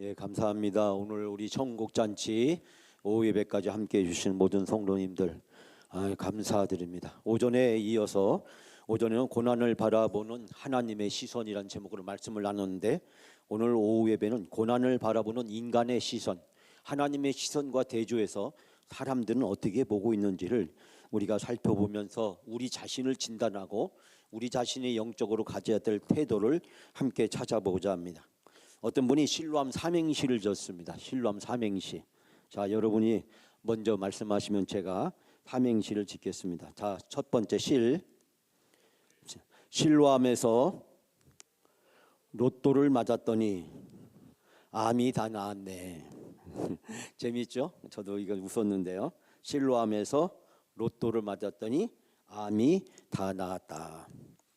예, 감사합니다. 오늘 우리 천국잔치 오후 예배까지 함께해 주신 모든 성도님들 감사드립니다. 오전에 이어서 오전에는 고난을 바라보는 하나님의 시선이라는 제목으로 말씀을 나눴는데, 오늘 오후 예배는 고난을 바라보는 인간의 시선, 하나님의 시선과 대조해서 사람들은 어떻게 보고 있는지를 우리가 살펴보면서 우리 자신을 진단하고 우리 자신이 영적으로 가져야 될 태도를 함께 찾아보고자 합니다. 어떤 분이 실로암 삼행시를 졌습니다. 실로암 삼행시. 자, 여러분이 먼저 말씀하시면 제가 삼행시를 짓겠습니다. 자, 첫 번째 실로암에서 로또를 맞았더니 암이 다 나았네. 재밌죠? 저도 이거 웃었는데요. 실로암에서 로또를 맞았더니 암이 다 나았다.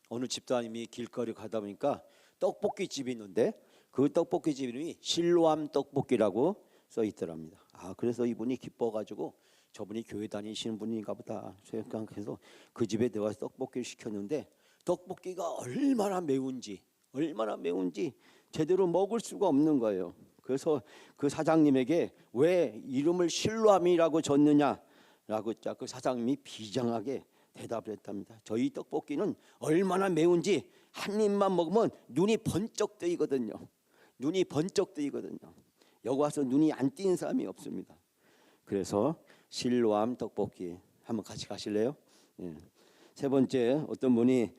어느 집사님이 길거리 가다 보니까 떡볶이 집이 있는데 그 떡볶이 집 이름이 실로암 떡볶이라고 써 있더랍니다. 그래서 이분이 기뻐가지고 저분이 교회 다니시는 분인가 보다 생각해서 그 집에 들어가서 떡볶이를 시켰는데, 떡볶이가 얼마나 매운지 제대로 먹을 수가 없는 거예요. 그래서 그 사장님에게 왜 이름을 실로암이라고 줬느냐라고 그 사장님이 비장하게 대답을 했답니다. 저희 떡볶이는 얼마나 매운지 한 입만 먹으면 눈이 번쩍 뜨이거든요. 여기 와서 눈이 안 띄는 사람이 없습니다. 그래서 실로암 떡볶이 한번 같이 가실래요? 예. 세 번째, 어떤 분이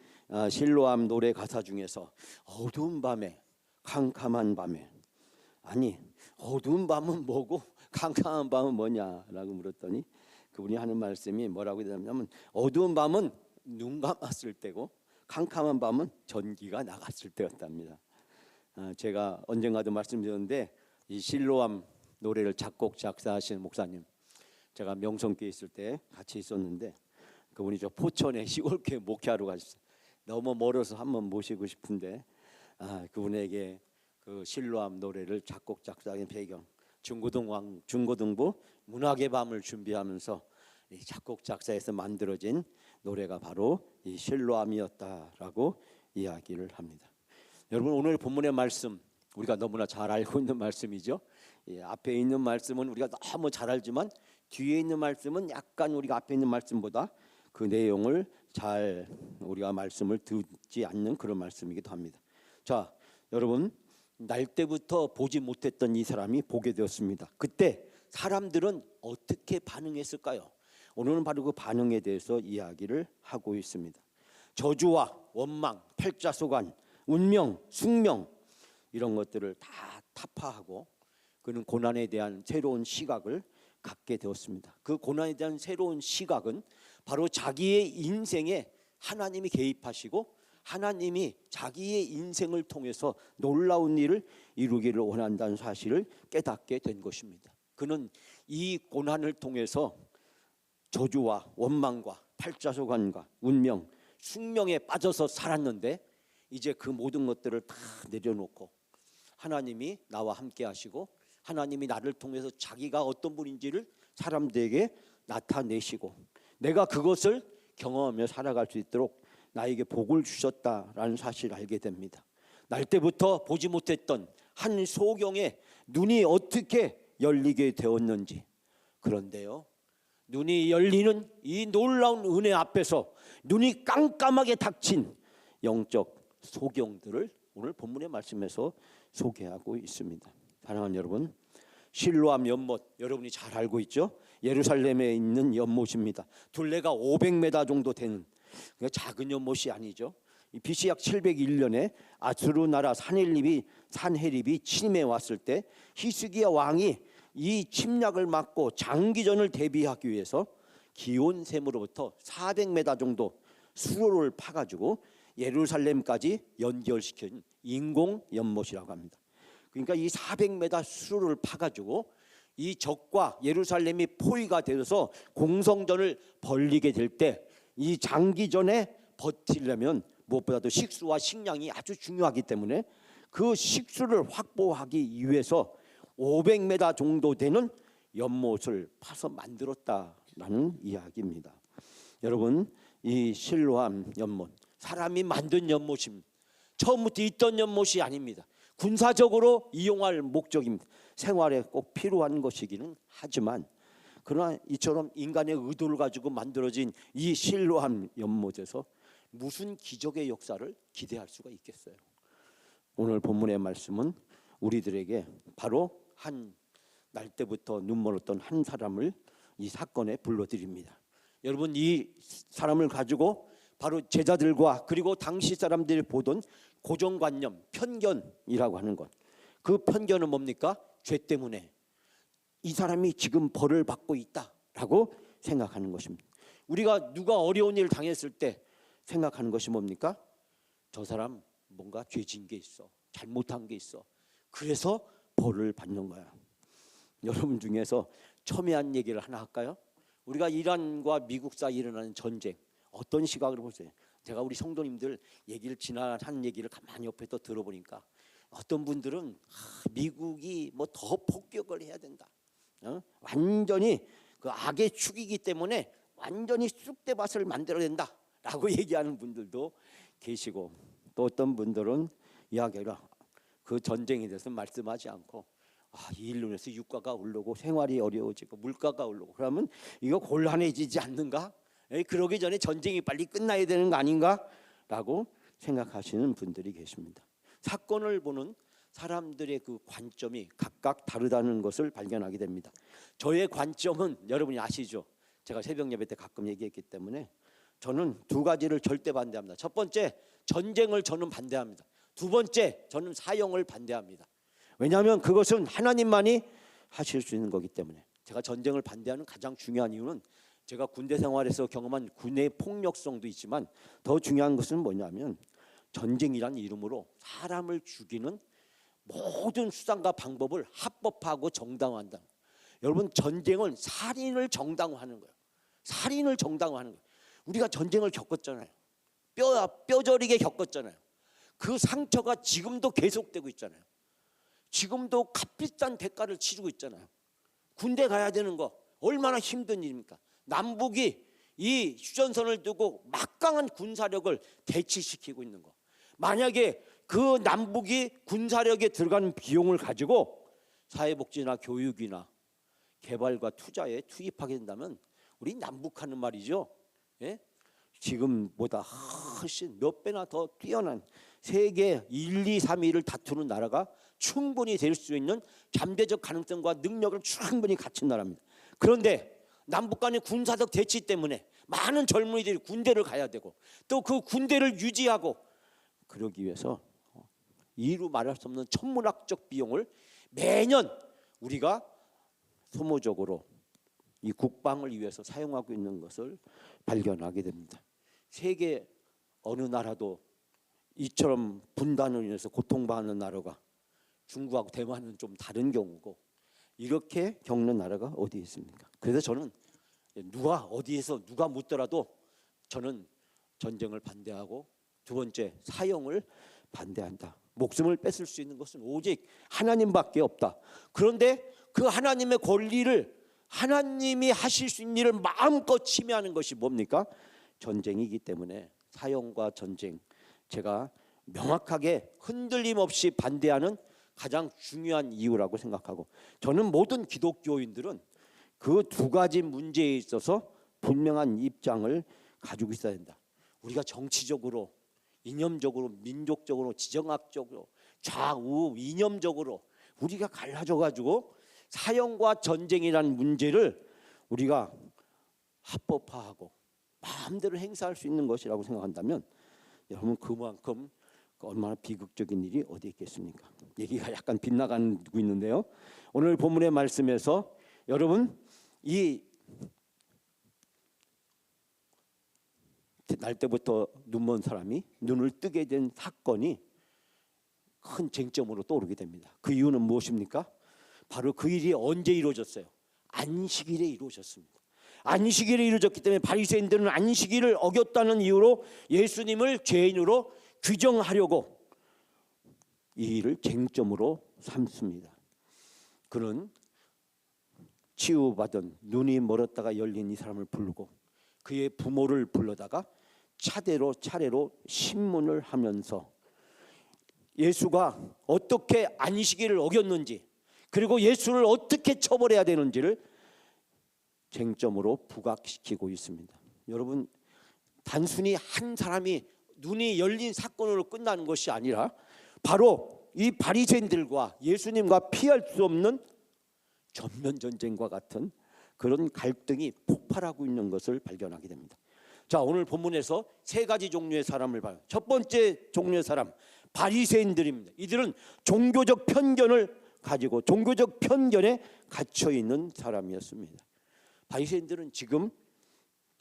실로암 노래 가사 중에서 어두운 밤에 캄캄한 밤에, 아니 어두운 밤은 뭐고 캄캄한 밤은 뭐냐라고 물었더니 그분이 하는 말씀이 뭐라고 되냐면, 어두운 밤은 눈 감았을 때고 캄캄한 밤은 전기가 나갔을 때였답니다. 제가 언젠가도 말씀드렸는데, 이 실로암 노래를 작곡 작사하신 목사님, 제가 명성교회 있을 때 같이 있었는데 그분이 저 포천에 시골교회 목회하러 가셨어요. 너무 멀어서 한번 모시고 싶은데 그분에게 그 실로암 노래를 작곡 작사한 배경, 중고등부 문학의 밤을 준비하면서 이 작곡 작사해서 만들어진 노래가 바로 이 실로암이었다라고 이야기를 합니다. 여러분, 오늘 본문의 말씀 우리가 너무나 잘 알고 있는 말씀이죠. 앞에 있는 말씀은 우리가 너무 잘 알지만 뒤에 있는 말씀은 약간 우리가 앞에 있는 말씀보다 그 내용을 잘 우리가 말씀을 듣지 않는 그런 말씀이기도 합니다. 자, 여러분, 날 때부터 보지 못했던 이 사람이 보게 되었습니다. 그때 사람들은 어떻게 반응했을까요? 오늘은 바로 그 반응에 대해서 이야기를 하고 있습니다. 저주와 원망, 팔자소간, 운명, 숙명, 이런 것들을 다 타파하고 그는 고난에 대한 새로운 시각을 갖게 되었습니다. 그 고난에 대한 새로운 시각은 바로 자기의 인생에 하나님이 개입하시고 하나님이 자기의 인생을 통해서 놀라운 일을 이루기를 원한다는 사실을 깨닫게 된 것입니다. 그는 이 고난을 통해서 저주와 원망과 팔자소관과 운명, 숙명에 빠져서 살았는데, 이제 그 모든 것들을 다 내려놓고 하나님이 나와 함께 하시고 하나님이 나를 통해서 자기가 어떤 분인지를 사람들에게 나타내시고 내가 그것을 경험하며 살아갈 수 있도록 나에게 복을 주셨다라는 사실을 알게 됩니다. 날 때부터 보지 못했던 한 소경의 눈이 어떻게 열리게 되었는지. 그런데요, 눈이 열리는 이 놀라운 은혜 앞에서 눈이 깜깜하게 닥친 영적 소경들을 오늘 본문의 말씀에서 소개하고 있습니다. 사랑하는 여러분, 실로암 연못, 여러분이 잘 알고 있죠? 예루살렘에 있는 연못입니다. 둘레가 500m 정도 되는 작은 연못이 아니죠. BC 약 701년에 아수르 나라 산헤립이 침입해 왔을 때 히스기야 왕이 이 침략을 막고 장기전을 대비하기 위해서 기온샘으로부터 400m 정도 수로를 파가지고 예루살렘까지 연결시킨 인공 연못이라고 합니다. 그러니까 이 400m 수로를 파가지고 이 적과 예루살렘이 포위가 되어서 공성전을 벌이게 될 때 이 장기전에 버티려면 무엇보다도 식수와 식량이 아주 중요하기 때문에 그 식수를 확보하기 위해서 500m 정도 되는 연못을 파서 만들었다라는 이야기입니다. 여러분, 이 실로암 연못, 사람이 만든 연못입니다. 처음부터 있던 연못이 아닙니다. 군사적으로 이용할 목적입니다. 생활에 꼭 필요한 것이기는 하지만 그러나 이처럼 인간의 의도를 가지고 만들어진 이 실로암 연못에서 무슨 기적의 역사를 기대할 수가 있겠어요? 오늘 본문의 말씀은 우리들에게 바로 한 날 때부터 눈멀었던 한 사람을 이 사건에 불러드립니다. 여러분, 이 사람을 가지고 바로 제자들과 그리고 당시 사람들이 보던 고정관념, 편견이라고 하는 것, 그 편견은 뭡니까? 죄 때문에 이 사람이 지금 벌을 받고 있다라고 생각하는 것입니다. 우리가 누가 어려운 일을 당했을 때 생각하는 것이 뭡니까? 저 사람 뭔가 죄진 게 있어, 잘못한 게 있어, 그래서 벌을 받는 거야. 여러분 중에서 첨예한 얘기를 하나 할까요? 우리가 이란과 미국 사이에 일어나는 전쟁, 어떤 시각으로 보세요? 제가 우리 성도님들 얘기를 지나한 얘기를 가만히 옆에서 들어보니까 어떤 분들은 미국이 뭐 더 폭격을 해야 된다, 완전히 그 악의 축이기 때문에 완전히 쑥대밭을 만들어야 된다라고 얘기하는 분들도 계시고, 또 어떤 분들은 이야기가 그 전쟁에 대해서 말씀하지 않고 이 일로 인해서 유가가 오르고 생활이 어려워지고 물가가 오르고 그러면 이거 곤란해지지 않는가? 그러기 전에 전쟁이 빨리 끝나야 되는 거 아닌가? 라고 생각하시는 분들이 계십니다. 사건을 보는 사람들의 그 관점이 각각 다르다는 것을 발견하게 됩니다. 저의 관점은 여러분이 아시죠? 제가 새벽 예배 때 가끔 얘기했기 때문에 저는 두 가지를 절대 반대합니다. 첫 번째, 전쟁을 저는 반대합니다. 두 번째, 저는 사형을 반대합니다. 왜냐하면 그것은 하나님만이 하실 수 있는 거기 때문에. 제가 전쟁을 반대하는 가장 중요한 이유는 제가 군대 생활에서 경험한 군의 폭력성도 있지만 더 중요한 것은 뭐냐면 전쟁이란 이름으로 사람을 죽이는 모든 수단과 방법을 합법화하고 정당화한다. 여러분, 전쟁은 살인을 정당화하는 거예요. 살인을 정당화하는 거예요. 우리가 전쟁을 겪었잖아요. 뼈저리게 겪었잖아요. 그 상처가 지금도 계속되고 있잖아요. 지금도 값비싼 대가를 치르고 있잖아요. 군대 가야 되는 거 얼마나 힘든 일입니까? 남북이 이 휴전선을 두고 막강한 군사력을 대치시키고 있는 거. 만약에 그 남북이 군사력에 들어가는 비용을 가지고 사회복지나 교육이나 개발과 투자에 투입하게 된다면 우리 남북하는 말이죠, 예? 지금보다 훨씬 몇 배나 더 뛰어난 세계 1, 2, 3위를 다투는 나라가 충분히 될 수 있는 잠재적 가능성과 능력을 충분히 갖춘 나라입니다. 그런데 남북 간의 군사적 대치 때문에 많은 젊은이들이 군대를 가야 되고 또 그 군대를 유지하고 그러기 위해서 이루 말할 수 없는 천문학적 비용을 매년 우리가 소모적으로 이 국방을 위해서 사용하고 있는 것을 발견하게 됩니다. 세계 어느 나라도 이처럼 분단으로 인해서 고통받는 나라가 중국하고 대만은 좀 다른 경우고 이렇게 겪는 나라가 어디 있습니까? 그래서 저는 누가 어디에서 누가 묻더라도 저는 전쟁을 반대하고 두 번째, 사형을 반대한다. 목숨을 뺏을 수 있는 것은 오직 하나님밖에 없다. 그런데 그 하나님의 권리를 하나님이 하실 수 있는 일을 마음껏 침해하는 것이 뭡니까? 전쟁이기 때문에 사형과 전쟁, 제가 명확하게 흔들림 없이 반대하는 가장 중요한 이유라고 생각하고, 저는 모든 기독교인들은 그 두 가지 문제에 있어서 분명한 입장을 가지고 있어야 된다. 우리가 정치적으로, 이념적으로, 민족적으로, 지정학적으로, 좌우 이념적으로 우리가 갈라져 가지고 사형과 전쟁이라는 문제를 우리가 합법화하고 마음대로 행사할 수 있는 것이라고 생각한다면 여러분, 그만큼 얼마나 비극적인 일이 어디 있겠습니까? 얘기가 약간 빗나가고 있는데요. 오늘 본문의 말씀에서 여러분, 이 날 때부터 눈먼 사람이 눈을 뜨게 된 사건이 큰 쟁점으로 떠오르게 됩니다. 그 이유는 무엇입니까? 바로 그 일이 언제 이루어졌어요? 안식일에 이루어졌습니다. 안식일에 이루어졌기 때문에 바리새인들은 안식일을 어겼다는 이유로 예수님을 죄인으로 규정하려고 이 일을 쟁점으로 삼습니다. 그는 치유받은 눈이 멀었다가 열린 이 사람을 부르고 그의 부모를 불러다가 차례로 신문을 하면서 예수가 어떻게 안식일을 어겼는지, 그리고 예수를 어떻게 처벌해야 되는지를 쟁점으로 부각시키고 있습니다. 여러분, 단순히 한 사람이 눈이 열린 사건으로 끝나는 것이 아니라 바로 이 바리새인들과 예수님과 피할 수 없는 전면 전쟁과 같은 그런 갈등이 폭발하고 있는 것을 발견하게 됩니다. 자, 오늘 본문에서 세 가지 종류의 사람을 봐요. 첫 번째 종류의 사람, 바리새인들입니다. 이들은 종교적 편견을 가지고 종교적 편견에 갇혀 있는 사람이었습니다. 바리새인들은 지금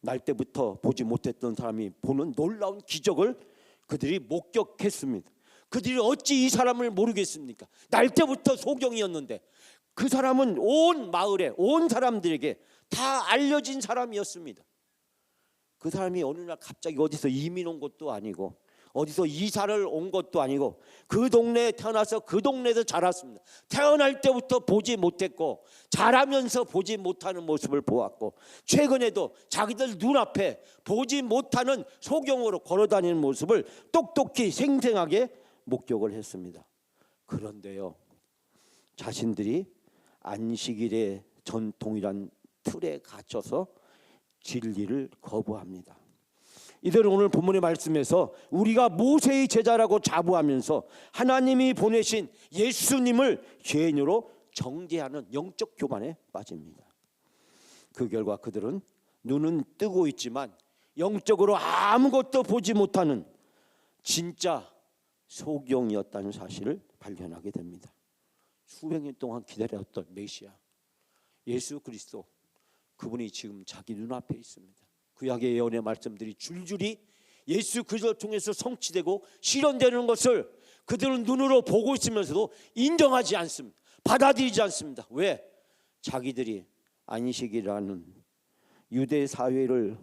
날 때부터 보지 못했던 사람이 보는 놀라운 기적을 그들이 목격했습니다. 그들이 어찌 이 사람을 모르겠습니까? 날 때부터 소경이었는데 그 사람은 온 마을에, 온 사람들에게 다 알려진 사람이었습니다. 그 사람이 어느 날 갑자기 어디서 이민 온 것도 아니고 어디서 이사를 온 것도 아니고 그 동네에 태어나서 그 동네에서 자랐습니다. 태어날 때부터 보지 못했고 자라면서 보지 못하는 모습을 보았고 최근에도 자기들 눈앞에 보지 못하는 소경으로 걸어다니는 모습을 똑똑히 생생하게 목격을 했습니다. 그런데요, 자신들이 안식일의 전통이란 틀에 갇혀서 진리를 거부합니다. 이들은 오늘 본문의 말씀에서 우리가 모세의 제자라고 자부하면서 하나님이 보내신 예수님을 죄인으로 정죄하는 영적 교만에 빠집니다. 그 결과 그들은 눈은 뜨고 있지만 영적으로 아무것도 보지 못하는 진짜 소경이었다는 사실을 발견하게 됩니다. 수백 년 동안 기다렸던 메시아 예수 그리스도, 그분이 지금 자기 눈앞에 있습니다. 구약의 예언의 말씀들이 줄줄이 예수 그리스도를 통해서 성취되고 실현되는 것을 그들은 눈으로 보고 있으면서도 인정하지 않습니다. 받아들이지 않습니다. 왜? 자기들이 안식이라는 유대 사회를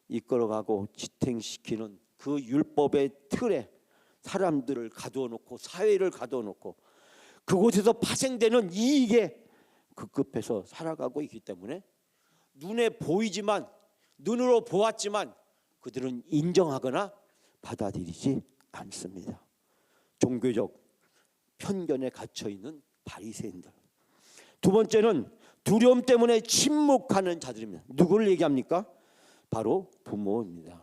이끌어가고 지탱시키는 그 율법의 틀에 사람들을 가두어 놓고 사회를 가두어 놓고 그곳에서 파생되는 이익에 급급해서 살아가고 있기 때문에 눈에 보이지만, 눈으로 보았지만 그들은 인정하거나 받아들이지 않습니다. 종교적 편견에 갇혀 있는 바리새인들. 두 번째는 두려움 때문에 침묵하는 자들입니다. 누구를 얘기합니까? 바로 부모입니다.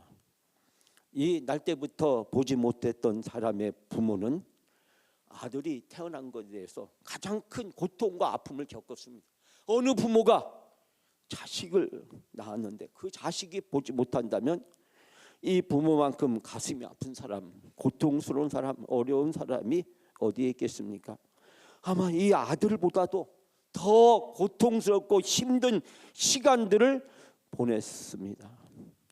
이 날 때부터 보지 못했던 사람의 부모는 아들이 태어난 것에 대해서 가장 큰 고통과 아픔을 겪었습니다. 어느 부모가 자식을 낳았는데 그 자식이 보지 못한다면 이 부모만큼 가슴이 아픈 사람, 고통스러운 사람, 어려운 사람이 어디에 있겠습니까? 아마 이 아들보다도 더 고통스럽고 힘든 시간들을 보냈습니다.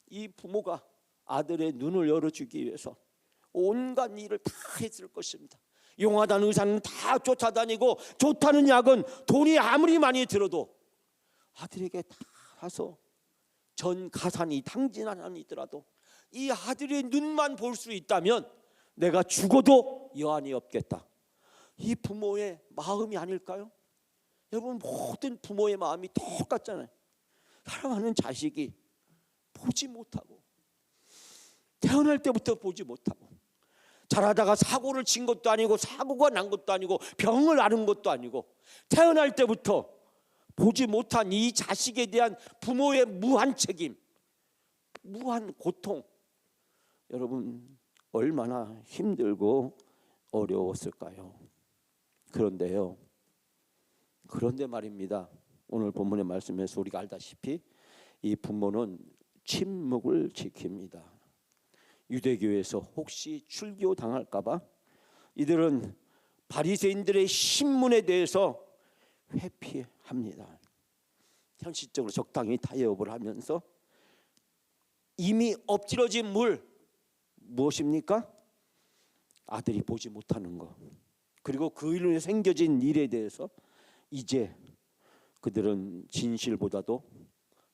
이 부모가 아들의 눈을 열어주기 위해서 온갖 일을 다 했을 것입니다. 용하다는 의사는 다 쫓아다니고 좋다는 약은 돈이 아무리 많이 들어도 아들에게 다 가서 전 가산이 당진하나니 있더라도 이 아들의 눈만 볼 수 있다면 내가 죽어도 여한이 없겠다. 이 부모의 마음이 아닐까요? 여러분, 모든 부모의 마음이 똑같잖아요. 사랑하는 자식이 보지 못하고 태어날 때부터 보지 못하고 자라다가 사고를 친 것도 아니고 사고가 난 것도 아니고 병을 앓은 것도 아니고 태어날 때부터 보지 못한 이 자식에 대한 부모의 무한 책임, 무한 고통, 여러분 얼마나 힘들고 어려웠을까요? 그런데 말입니다. 오늘 본문의 말씀에서 우리가 알다시피 이 부모는 침묵을 지킵니다. 유대교에서 혹시 출교 당할까 봐 이들은 바리새인들의 신문에 대해서 회피합니다. 현실적으로 적당히 타협을 하면서 이미 엎질러진 물, 무엇입니까? 아들이 보지 못하는 것, 그리고 그 일로 인해 생겨진 일에 대해서 이제 그들은 진실보다도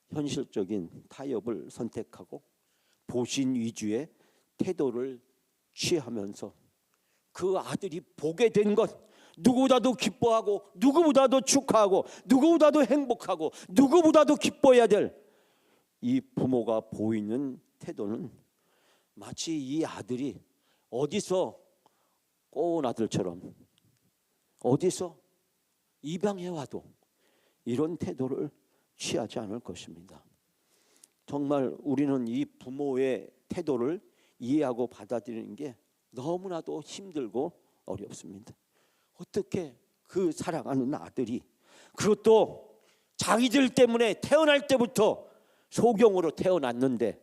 현실적인 타협을 선택하고 보신 위주의 태도를 취하면서 그 아들이 보게 된 것, 누구보다도 기뻐하고 누구보다도 축하하고 누구보다도 행복하고 누구보다도 기뻐해야 될 이 부모가 보이는 태도는 마치 이 아들이 어디서 꼬운 아들처럼 어디서 입양해 와도 이런 태도를 취하지 않을 것입니다. 정말 우리는 이 부모의 태도를 이해하고 받아들이는 게 너무나도 힘들고 어렵습니다. 어떻게 그 사랑하는 아들이, 그것도 자기들 때문에 태어날 때부터 소경으로 태어났는데,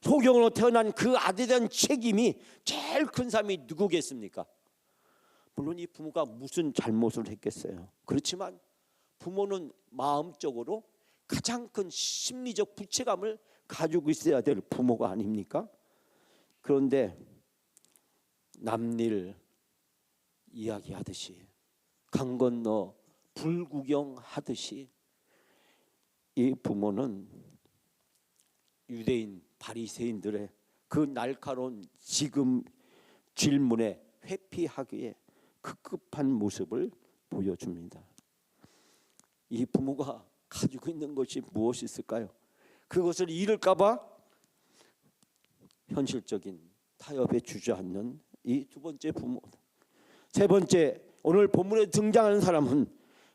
소경으로 태어난 그 아들에 대한 책임이 제일 큰 사람이 누구겠습니까? 물론 이 부모가 무슨 잘못을 했겠어요. 그렇지만 부모는 마음적으로 가장 큰 심리적 부채감을 가지고 있어야 될 부모가 아닙니까? 그런데 남일 이야기하듯이, 강 건너 불구경하듯이 이 부모는 유대인 바리새인들의 그 날카로운 지금 질문에 회피하기에 급급한 모습을 보여줍니다. 이 부모가 가지고 있는 것이 무엇이 있을까요? 그것을 잃을까 봐 현실적인 타협에 주저앉는 이 두 번째 부모. 세 번째, 오늘 본문에 등장하는 사람은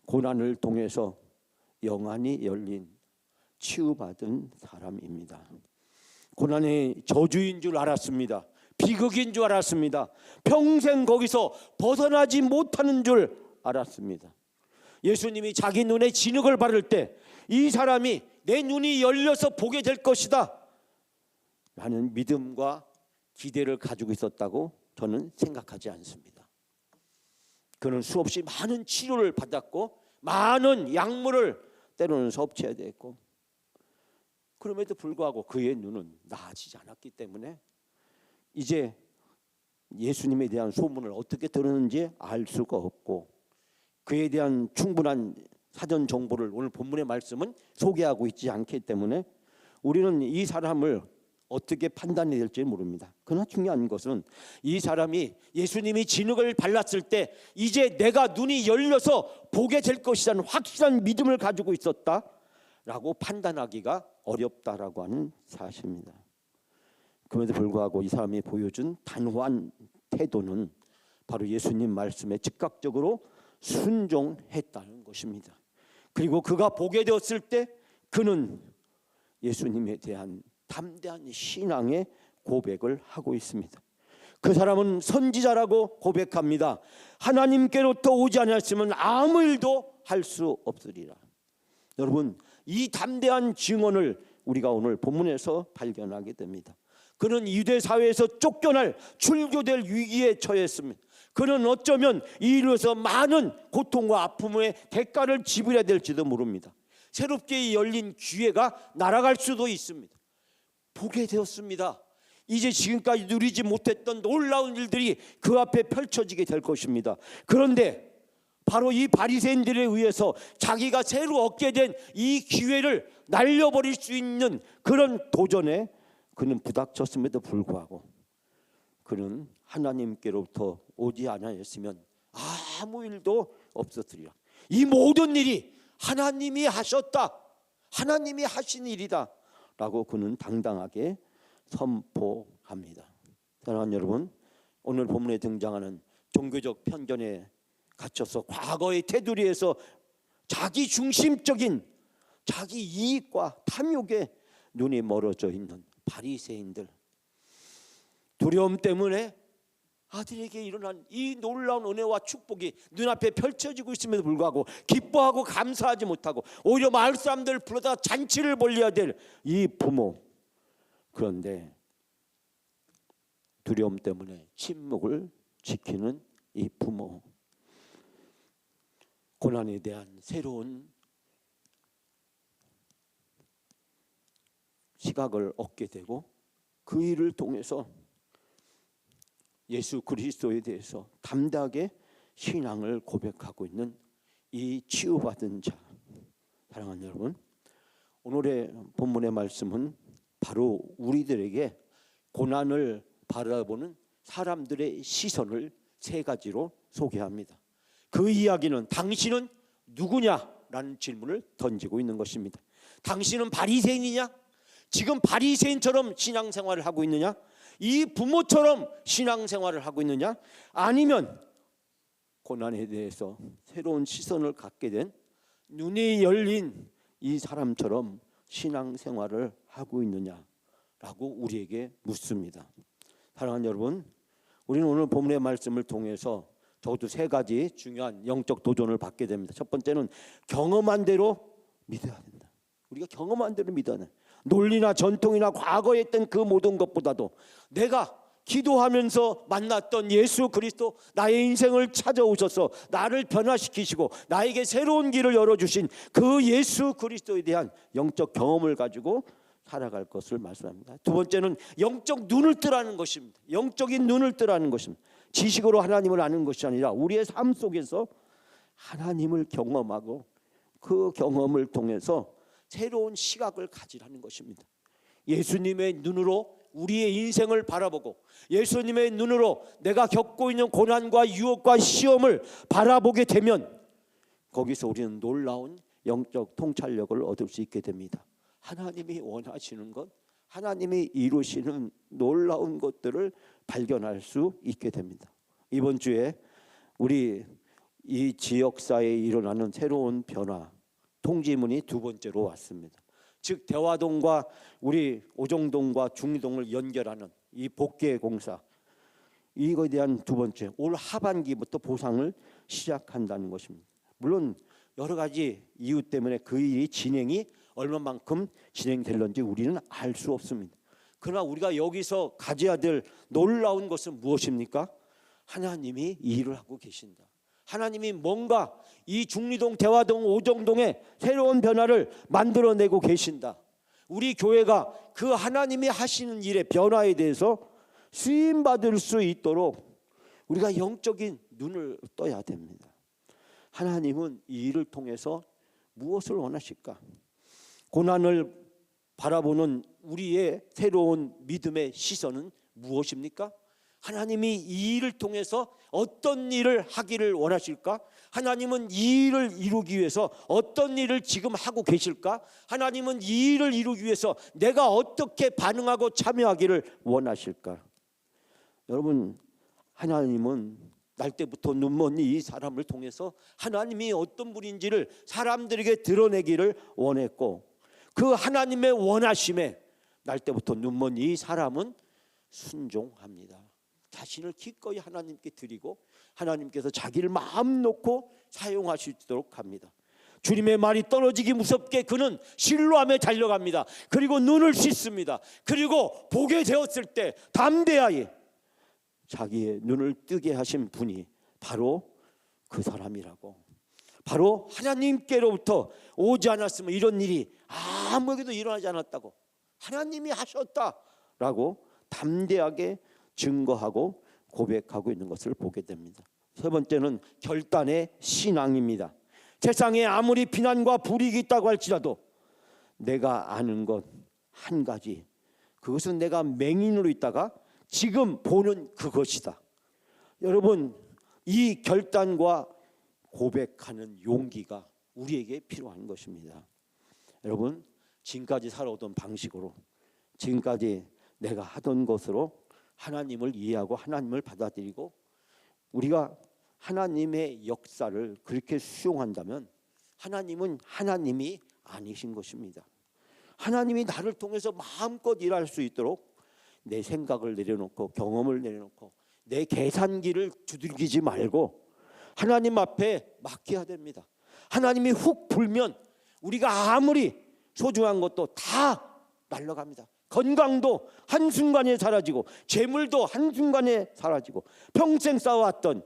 고난을 통해서 영안이 열린 치유받은 사람입니다. 고난의 저주인 줄 알았습니다. 비극인 줄 알았습니다. 평생 거기서 벗어나지 못하는 줄 알았습니다. 예수님이 자기 눈에 진흙을 바를 때 이 사람이 내 눈이 열려서 보게 될 것이다 라는 믿음과 기대를 가지고 있었다고 저는 생각하지 않습니다. 그는 수없이 많은 치료를 받았고 많은 약물을 때로는 섭취해야 됐고, 그럼에도 불구하고 그의 눈은 나아지지 않았기 때문에 이제 예수님에 대한 소문을 어떻게 들었는지 알 수가 없고, 그에 대한 충분한 사전 정보를 오늘 본문의 말씀은 소개하고 있지 않기 때문에 우리는 이 사람을 어떻게 판단해야 될지 모릅니다. 그러나 중요한 것은 이 사람이 예수님이 진흙을 발랐을 때 이제 내가 눈이 열려서 보게 될 것이라는 확실한 믿음을 가지고 있었다라고 판단하기가 어렵다라고 하는 사실입니다. 그럼에도 불구하고 이 사람이 보여준 단호한 태도는 바로 예수님 말씀에 즉각적으로 순종했다는 것입니다. 그리고 그가 보게 되었을 때 그는 예수님에 대한 담대한 신앙의 고백을 하고 있습니다. 그 사람은 선지자라고 고백합니다. 하나님께로부터 오지 않았으면 아무 일도 할 수 없으리라. 여러분, 이 담대한 증언을 우리가 오늘 본문에서 발견하게 됩니다. 그는 유대 사회에서 쫓겨날, 출교될 위기에 처했습니다. 그는 어쩌면 이 일로 해서 많은 고통과 아픔의 대가를 지불해야 될지도 모릅니다. 새롭게 열린 기회가 날아갈 수도 있습니다. 보게 되었습니다. 이제 지금까지 누리지 못했던 놀라운 일들이 그 앞에 펼쳐지게 될 것입니다. 그런데 바로 이 바리새인들에 의해서 자기가 새로 얻게 된 이 기회를 날려버릴 수 있는 그런 도전에 그는 부닥쳤음에도 불구하고 그는 하나님께로부터 오지 않았으면 아무 일도 없었으리라. 이 모든 일이 하나님이 하셨다, 하나님이 하신 일이다 라고 그는 당당하게 선포합니다. 사랑하는 여러분, 오늘 본문에 등장하는 종교적 편견에 갇혀서 과거의 테두리에서 자기 중심적인 자기 이익과 탐욕에 눈이 멀어져 있는 바리새인들, 두려움 때문에 아들에게 일어난 이 놀라운 은혜와 축복이 눈앞에 펼쳐지고 있음에도 불구하고 기뻐하고 감사하지 못하고 오히려 마을 사람들 불러다 잔치를 벌려야 될 이 부모, 그런데 두려움 때문에 침묵을 지키는 이 부모, 고난에 대한 새로운 시각을 얻게 되고 그 일을 통해서 예수 그리스도에 대해서 담대하게 신앙을 고백하고 있는 이 치유받은 자. 사랑하는 여러분, 오늘의 본문의 말씀은 바로 우리들에게 고난을 바라보는 사람들의 시선을 세 가지로 소개합니다. 그 이야기는 당신은 누구냐라는 질문을 던지고 있는 것입니다. 당신은 바리새인이냐? 지금 바리새인처럼 신앙생활을 하고 있느냐? 이 부모처럼 신앙생활을 하고 있느냐, 아니면 고난에 대해서 새로운 시선을 갖게 된 눈이 열린 이 사람처럼 신앙생활을 하고 있느냐라고 우리에게 묻습니다. 사랑하는 여러분, 우리는 오늘 본문의 말씀을 통해서 적어도 세 가지 중요한 영적 도전을 받게 됩니다. 첫 번째는 경험한 대로 믿어야 된다. 우리가 경험한 대로 믿어야 된다. 논리나 전통이나 과거에 했던 그 모든 것보다도 내가 기도하면서 만났던 예수 그리스도, 나의 인생을 찾아오셔서 나를 변화시키시고 나에게 새로운 길을 열어주신 그 예수 그리스도에 대한 영적 경험을 가지고 살아갈 것을 말씀합니다. 두 번째는 영적 눈을 뜨라는 것입니다. 영적인 눈을 뜨라는 것입니다. 지식으로 하나님을 아는 것이 아니라 우리의 삶 속에서 하나님을 경험하고 그 경험을 통해서 새로운 시각을 가지라는 것입니다. 예수님의 눈으로 우리의 인생을 바라보고 예수님의 눈으로 내가 겪고 있는 고난과 유혹과 시험을 바라보게 되면 거기서 우리는 놀라운 영적 통찰력을 얻을 수 있게 됩니다. 하나님이 원하시는 것, 하나님이 이루시는 놀라운 것들을 발견할 수 있게 됩니다. 이번 주에 우리 이 지역사회에 일어나는 새로운 변화, 통지문이 두 번째로 왔습니다. 즉 대화동과 우리 오정동과 중리동을 연결하는 이 복개 공사, 이거에 대한 두 번째, 올 하반기부터 보상을 시작한다는 것입니다. 물론 여러 가지 이유 때문에 그 일이 진행이 얼마만큼 진행될런지 우리는 알 수 없습니다. 그러나 우리가 여기서 가져야 될 놀라운 것은 무엇입니까? 하나님이 이 일을 하고 계신다. 하나님이 뭔가 이 중리동, 대화동, 오정동에 새로운 변화를 만들어내고 계신다. 우리 교회가 그 하나님이 하시는 일의 변화에 대해서 쓰임받을 수 있도록 우리가 영적인 눈을 떠야 됩니다. 하나님은 이 일을 통해서 무엇을 원하실까? 고난을 바라보는 우리의 새로운 믿음의 시선은 무엇입니까? 하나님이 이 일을 통해서 어떤 일을 하기를 원하실까? 하나님은 이 일을 이루기 위해서 어떤 일을 지금 하고 계실까? 하나님은 이 일을 이루기 위해서 내가 어떻게 반응하고 참여하기를 원하실까? 여러분, 하나님은 날 때부터 눈먼 이 사람을 통해서 하나님이 어떤 분인지를 사람들에게 드러내기를 원했고, 그 하나님의 원하심에 날 때부터 눈먼 이 사람은 순종합니다. 자신을 기꺼이 하나님께 드리고 하나님께서 자기를 마음 놓고 사용하시도록 합니다. 주님의 말이 떨어지기 무섭게 그는 실로암에 달려갑니다. 그리고 눈을 씻습니다. 그리고 보게 되었을 때 담대하게 자기의 눈을 뜨게 하신 분이 바로 그 사람이라고, 바로 하나님께로부터 오지 않았으면 이런 일이 아무에게도 일어나지 않았다고, 하나님이 하셨다라고 담대하게 증거하고 고백하고 있는 것을 보게 됩니다. 세 번째는 결단의 신앙입니다. 세상에 아무리 비난과 불이익이 있다고 할지라도 내가 아는 것 한 가지, 그것은 내가 맹인으로 있다가 지금 보는 그것이다. 여러분, 이 결단과 고백하는 용기가 우리에게 필요한 것입니다. 여러분, 지금까지 살아오던 방식으로, 지금까지 내가 하던 것으로 하나님을 이해하고 하나님을 받아들이고 우리가 하나님의 역사를 그렇게 수용한다면 하나님은 하나님이 아니신 것입니다. 하나님이 나를 통해서 마음껏 일할 수 있도록 내 생각을 내려놓고 경험을 내려놓고 내 계산기를 두들기지 말고 하나님 앞에 맡겨야 됩니다. 하나님이 훅 불면 우리가 아무리 소중한 것도 다 날아갑니다. 건강도 한순간에 사라지고 재물도 한순간에 사라지고 평생 쌓아왔던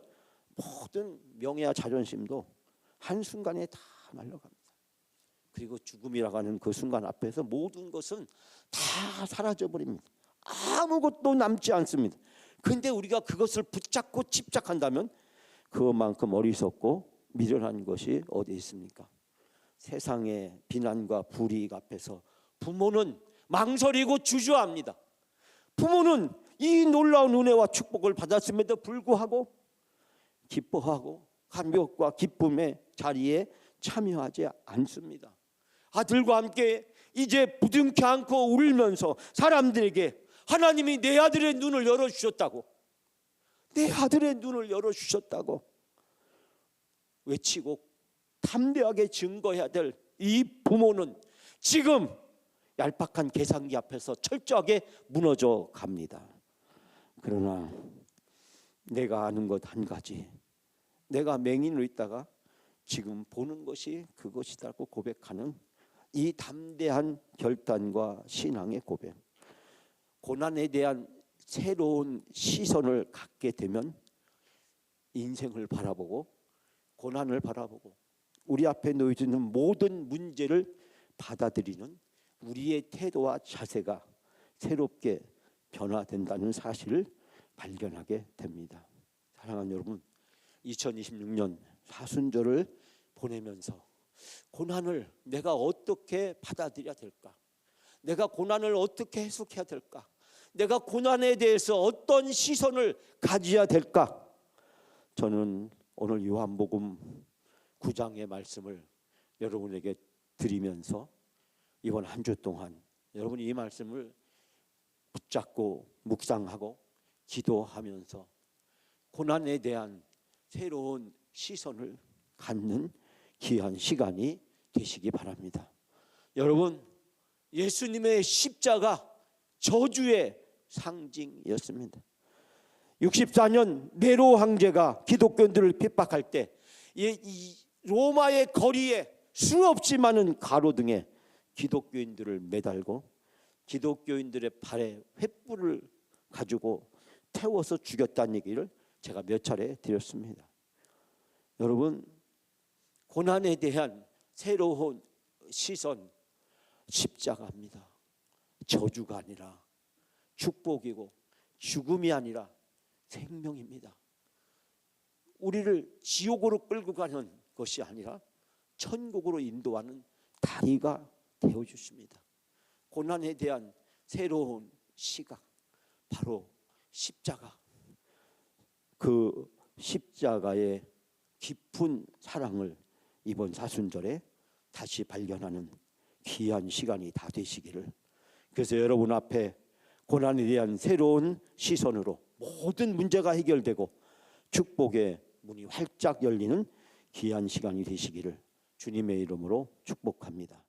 모든 명예와 자존심도 한순간에 다 날아갑니다. 그리고 죽음이라고 하는 그 순간 앞에서 모든 것은 다 사라져버립니다. 아무것도 남지 않습니다. 그런데 우리가 그것을 붙잡고 집착한다면 그만큼 어리석고 미련한 것이 어디 있습니까? 세상의 비난과 불이익 앞에서 부모는 망설이고 주저합니다. 부모는 이 놀라운 은혜와 축복을 받았음에도 불구하고 기뻐하고 감격과 기쁨의 자리에 참여하지 않습니다. 아들과 함께 이제 부둥켜 안고 울면서 사람들에게 하나님이 내 아들의 눈을 열어주셨다고, 내 아들의 눈을 열어주셨다고 외치고 담대하게 증거해야 될 이 부모는 지금 얄팍한 계산기 앞에서 철저하게 무너져 갑니다. 그러나 내가 아는 것 한 가지, 내가 맹인으로 있다가 지금 보는 것이 그것이다고 고백하는 이 담대한 결단과 신앙의 고백, 고난에 대한 새로운 시선을 갖게 되면 인생을 바라보고 고난을 바라보고 우리 앞에 놓여져 있는 모든 문제를 받아들이는 우리의 태도와 자세가 새롭게 변화된다는 사실을 발견하게 됩니다. 사랑하는 여러분, 2026년 사순절을 보내면서 고난을 내가 어떻게 받아들여야 될까? 내가 고난을 어떻게 해석해야 될까? 내가 고난에 대해서 어떤 시선을 가져야 될까? 저는 오늘 요한복음 9장의 말씀을 여러분에게 드리면서 이번 한 주 동안 여러분이 이 말씀을 붙잡고 묵상하고 기도하면서 고난에 대한 새로운 시선을 갖는 귀한 시간이 되시기 바랍니다. 여러분, 예수님의 십자가 저주의 상징이었습니다. 64년 네로 황제가 기독교인들을 핍박할 때 이 로마의 거리에 수없이 많은 가로등에 기독교인들을 매달고 기독교인들의 발에 횃불을 가지고 태워서 죽였다는 얘기를 제가 몇 차례 드렸습니다. 여러분, 고난에 대한 새로운 시선, 십자가입니다. 저주가 아니라 축복이고 죽음이 아니라 생명입니다. 우리를 지옥으로 끌고 가는 것이 아니라 천국으로 인도하는 다리가 되어주십니다. 고난에 대한 새로운 시각, 바로 십자가. 그 십자가의 깊은 사랑을 이번 사순절에 다시 발견하는 귀한 시간이 다 되시기를. 그래서 여러분 앞에 고난에 대한 새로운 시선으로 모든 문제가 해결되고 축복의 문이 활짝 열리는 귀한 시간이 되시기를 주님의 이름으로 축복합니다.